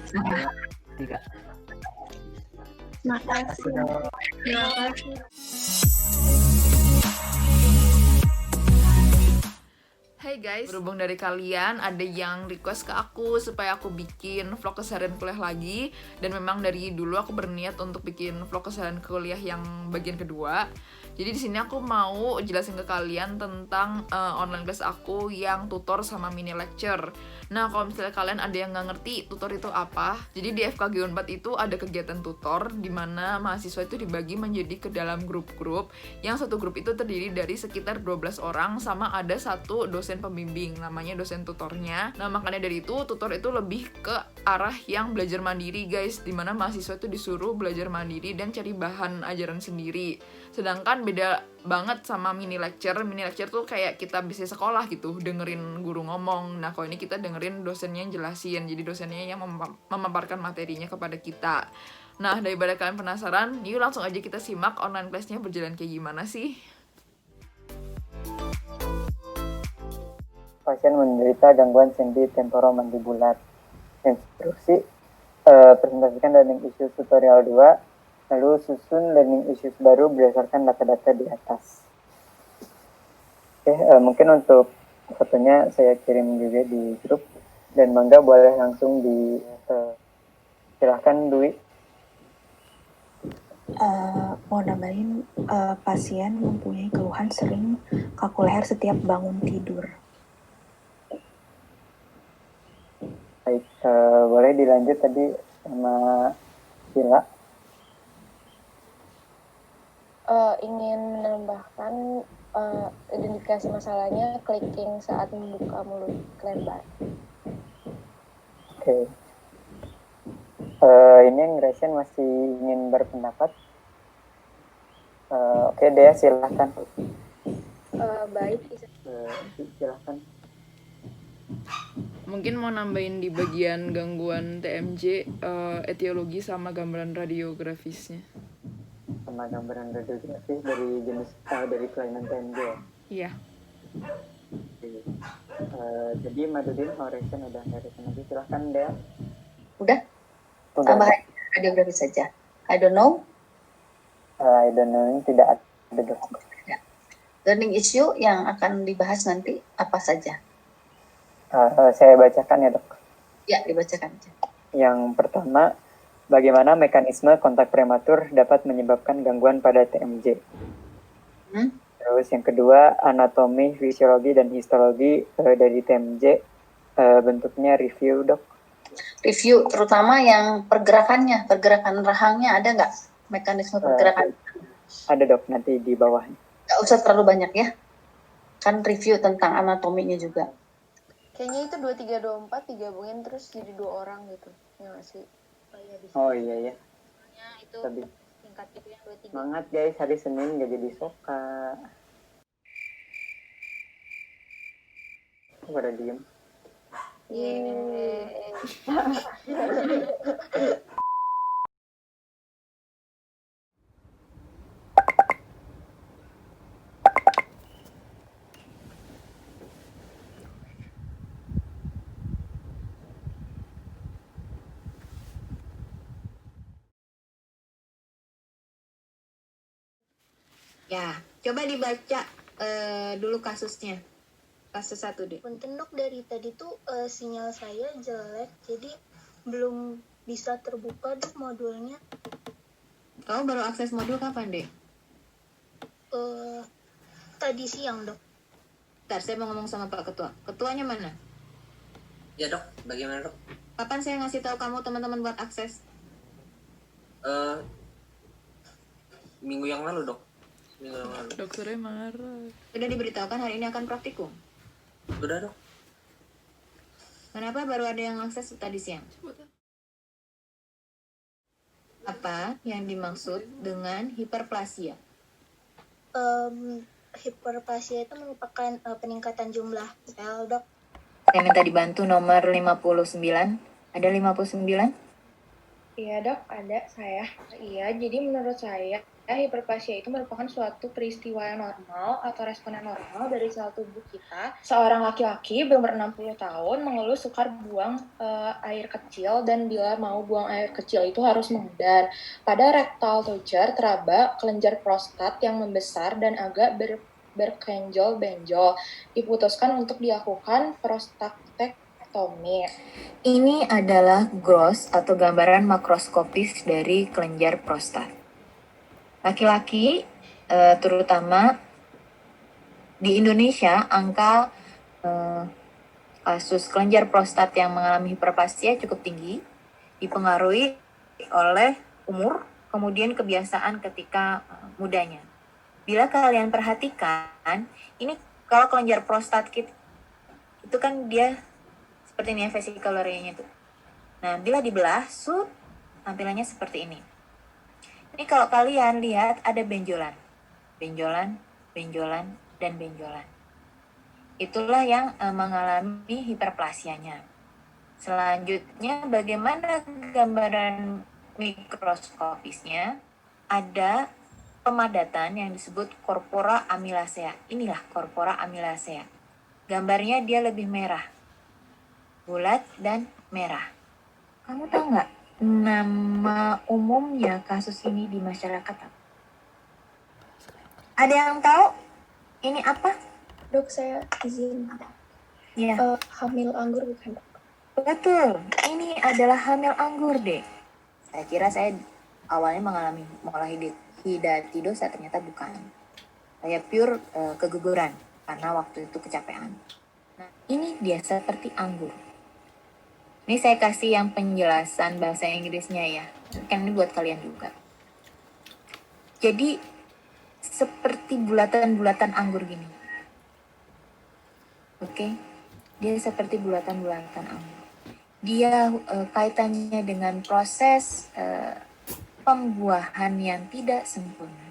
Tidak. Makasih. Terima kasih. Hey guys, berhubung dari kalian ada yang request ke aku supaya aku bikin vlog keseharian kuliah lagi. Dan memang dari dulu aku berniat untuk bikin vlog keseharian kuliah yang bagian kedua. Jadi di sini aku mau jelasin ke kalian tentang online class aku yang tutor sama mini lecture. Nah, kalau misalnya kalian ada yang nggak ngerti tutor itu apa, jadi di FKG Unpad itu ada kegiatan tutor di mana mahasiswa itu dibagi menjadi ke dalam grup-grup. Yang satu grup itu terdiri dari sekitar 12 orang sama ada satu dosen pembimbing, namanya dosen tutornya. Nah, makanya dari itu tutor itu lebih ke arah yang belajar mandiri guys, dimana mahasiswa itu disuruh belajar mandiri dan cari bahan ajaran sendiri. Sedangkan beda banget sama mini lecture tuh kayak kita bisa sekolah gitu, dengerin guru ngomong. Nah, kalau ini kita dengerin dosennya yang jelasin, jadi dosennya yang memaparkan materinya kepada kita. Nah, daripada kalian penasaran, yuk langsung aja kita simak online class-nya berjalan kayak gimana sih. Pasien menderita gangguan sendi temporomandibular. Instruksi, presentasikan learning issues tutorial 2, lalu susun learning issues baru berdasarkan data-data di atas. Oke, mungkin untuk fotonya saya kirim juga di grup, dan Bangga boleh langsung silahkan Dwi. Mau nambahin, pasien mempunyai keluhan sering kaku leher setiap bangun tidur. Baik, boleh dilanjut tadi sama Sila. Ingin menambahkan identifikasi masalahnya clicking saat membuka mulut lebar. Oke. Ini yang Grayson masih ingin berpendapat. Oke, Dea silahkan. Baik. Silahkan. Mungkin mau nambahin di bagian gangguan TMJ, etiologi sama gambaran radiografisnya. Sama gambaran radiografis dari jenis dari kelainan TMJ ya? Iya. Jadi Madudin, Horizon udah Horizon lagi, silahkan Dea. Udah? Tambah radiografi saja. I don't know. I don't know, ini tidak ada dok. Learning issue yang akan dibahas nanti apa saja? Saya bacakan ya dok. Ya, dibacakan aja. Yang pertama, bagaimana mekanisme kontak prematur dapat menyebabkan gangguan pada TMJ. Terus yang kedua, anatomi, fisiologi, dan histologi dari TMJ. Bentuknya review dok. Review terutama yang pergerakan rahangnya ada nggak? Mekanisme pergerakan? Ada dok, nanti di bawahnya. Nggak usah terlalu banyak ya. Kan review tentang anatominya juga. Kayaknya itu 2324 digabungin terus jadi 2 orang gitu. Ya nggak sih? Oh iya ya. Itu Tadi. tingkat itu yang 23. Semangat guys, hari Senin nggak jadi soka. Kok pada diem? Ya, coba dibaca dulu kasusnya. Kasus 1 deh. Punten dok, dari tadi tuh sinyal saya jelek, jadi belum bisa terbuka dok modulnya. Kamu baru akses modul kapan deh? Tadi siang dok. Bentar, saya mau ngomong sama Pak Ketua. Ketuanya mana? Ya dok, bagaimana dok? Kapan saya ngasih tahu kamu teman-teman buat akses? Minggu yang lalu dok. Dokternya marah. Sudah diberitahukan hari ini akan praktikum? Udah dok. Kenapa baru ada yang akses tadi siang? Apa yang dimaksud dengan hiperplasia? Hiperplasia itu merupakan peningkatan jumlah sel dok. Saya minta dibantu nomor 59. Ada 59? Iya dok, ada saya. Iya, jadi menurut saya hiperplasia itu merupakan suatu peristiwa yang normal atau respon yang normal dari sel tubuh kita. Seorang laki-laki berumur 60 tahun mengeluh sukar buang air kecil, dan bila mau buang air kecil itu harus memudar. Pada rectal tucher teraba kelenjar prostat yang membesar dan agak berkenjol-benjol. Diputuskan untuk dilakukan prostatektomi. Ini adalah gross atau gambaran makroskopis dari kelenjar prostat. Laki-laki, terutama di Indonesia, angka kasus kelenjar prostat yang mengalami hiperplasia cukup tinggi, dipengaruhi oleh umur, kemudian kebiasaan ketika mudanya. Bila kalian perhatikan, ini kalau kelenjar prostat kita, itu kan dia seperti ini ya, vesikel areanya itu. Nah, bila dibelah, tampilannya seperti ini. Ini kalau kalian lihat ada benjolan, dan benjolan. Itulah yang mengalami hiperplasianya. Selanjutnya, bagaimana gambaran mikroskopisnya? Ada pemadatan yang disebut corpora amylacea. Inilah corpora amylacea. Gambarnya dia lebih merah, bulat dan merah. Kamu tahu nggak nama umumnya kasus ini di masyarakat apa? Ada yang tahu? Ini apa? Dok, saya izin. Ya. Hamil anggur bukan, Dok? Betul, ini adalah hamil anggur deh. Saya kira saya awalnya mengalami mola hidatidosa, ternyata bukan. Saya pure keguguran karena waktu itu kecapean. Nah, ini dia seperti anggur. Ini saya kasih yang penjelasan bahasa Inggrisnya ya. Kan ini buat kalian juga. Jadi seperti bulatan-bulatan anggur gini. Oke. Dia seperti bulatan-bulatan anggur. Dia kaitannya dengan proses pembuahan yang tidak sempurna.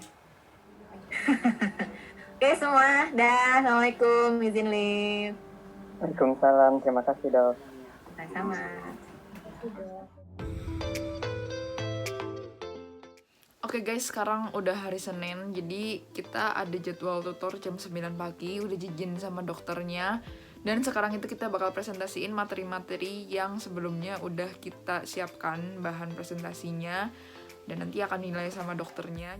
Oke semua, dah. Assalamualaikum, izin live. Waalaikumsalam, terima kasih dok. Sama-sama. Oke guys, sekarang udah hari Senin, jadi kita ada jadwal tutor jam 9 pagi, udah izin sama dokternya. Dan sekarang itu kita bakal presentasiin materi-materi yang sebelumnya udah kita siapkan bahan presentasinya, dan nanti akan dinilai sama dokternya.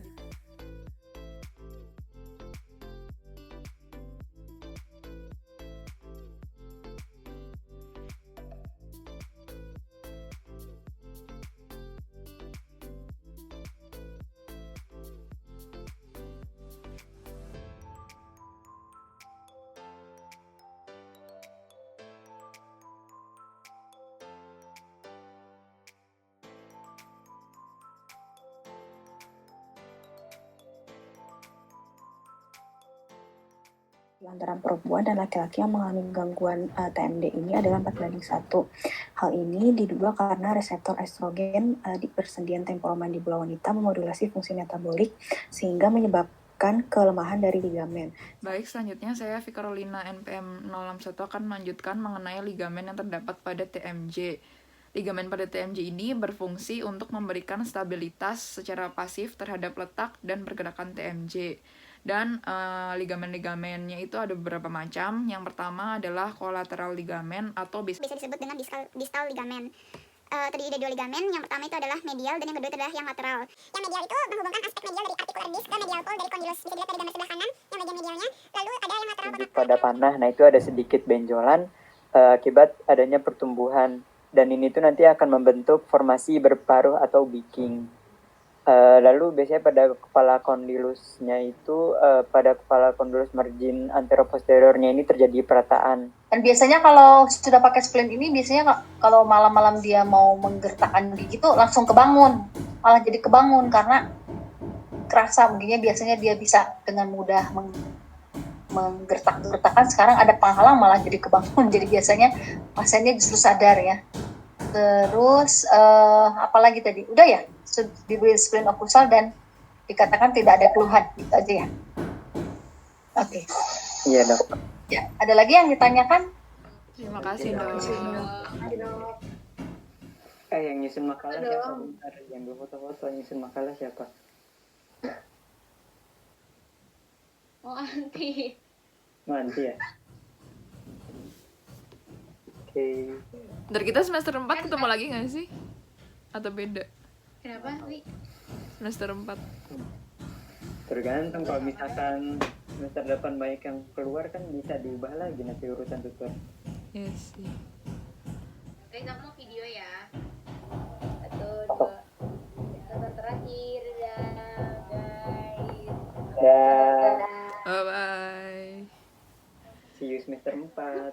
Antara perempuan dan laki-laki yang mengalami gangguan TMD ini adalah 4:1. Hal ini diduga karena reseptor estrogen di persendian temporomandibular wanita memodulasi fungsi metabolik sehingga menyebabkan kelemahan dari ligamen. Baik, selanjutnya saya Vika Carolina NPM 061 akan melanjutkan mengenai ligamen yang terdapat pada TMJ. Ligamen pada TMJ ini berfungsi untuk memberikan stabilitas secara pasif terhadap letak dan pergerakan TMJ. Dan ligamen-ligamennya itu ada beberapa macam. Yang pertama adalah kolateral ligamen atau bisa disebut dengan distal ligamen. Terdiri dari 2 ligamen. Yang pertama itu adalah medial dan yang kedua itu adalah yang lateral. Yang medial itu menghubungkan aspek medial dari articular disc ke medial pole dari condylus. Bisa dilihat dari gambar sebelah kanan yang bagian medialnya. Lalu ada yang lateral pada panah. Nah, itu ada sedikit benjolan akibat adanya pertumbuhan, dan ini tuh nanti akan membentuk formasi berparuh atau beaking. Lalu biasanya pada kepala kondilusnya itu pada kepala kondilus margin anteroposteriornya ini terjadi perataan. Dan biasanya kalau sudah pakai splint ini, biasanya kalau malam-malam dia mau menggertakkan gitu langsung kebangun, malah jadi kebangun karena kerasa mungkinnya biasanya dia bisa dengan mudah menggertak-gertakan. Sekarang ada penghalang malah jadi kebangun, jadi biasanya pasiennya justru sadar ya. Terus apalagi tadi udah ya, diberi splint okusal dan dikatakan tidak ada keluhan, gitu aja ya. Oke. Iya dok. Ya, ada lagi yang ditanyakan? Terima kasih dok. Yang nyusun makalah siapa? Bentar, yang foto-foto nyusun makalah siapa? Oh, anti. Nanti ya. Oke. Ntar kita semester 4 ketemu lagi gak sih? Atau beda? Kenapa, Wi? Semester 4. Tergantung, kalau misalkan semester 8 banyak yang keluar kan bisa diubah lagi nanti urusan tutor. Yes, iya. Guys, aku mau video ya. 1, 2. Tutor terakhir, guys. Dah. Bye-bye. See you semester 4.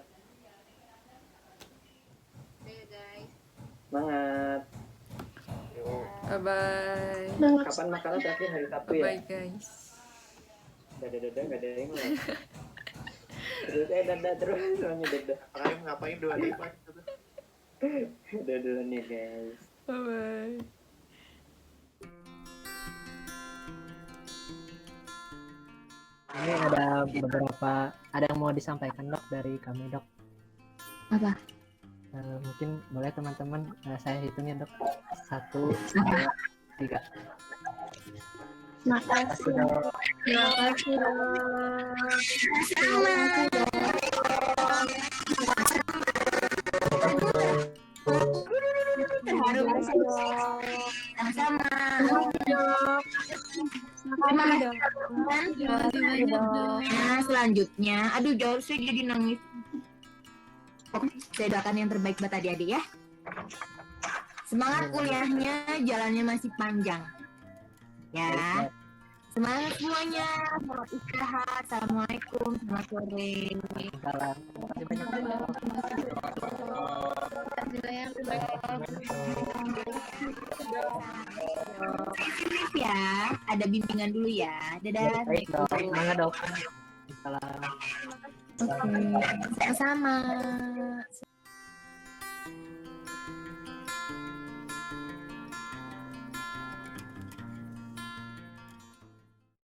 Guys. Semangat. Bye-bye. Kapan makalah terakhir? Hari Sabtu ya? Bye guys. Dadah, gak ada yang lain. Terus dadah terus, semuanya dadah. Kalian ngapain 25 gitu? Udah dulu nih guys. Bye-bye. Ini ada beberapa, ada yang mau disampaikan dok dari kami dok. Apa? Mungkin boleh teman-teman saya hitungnya dok. 1, 2, 3. Makasih. Makasih. Nah, selanjutnya, aduh jauh saya jadi nangis. Saya doakan yang terbaik buat adik-adik ya. Semangat kuliahnya, jalannya masih panjang. Ya. Semangat semuanya. Selamat istirahat. Assalamualaikum. Selamat sore. Salam. Terima kasih banyak. Sip ya. Ada bimbingan dulu ya. Dadah. Baik dok. Semangat dok. Salam. Oke. Sama-sama.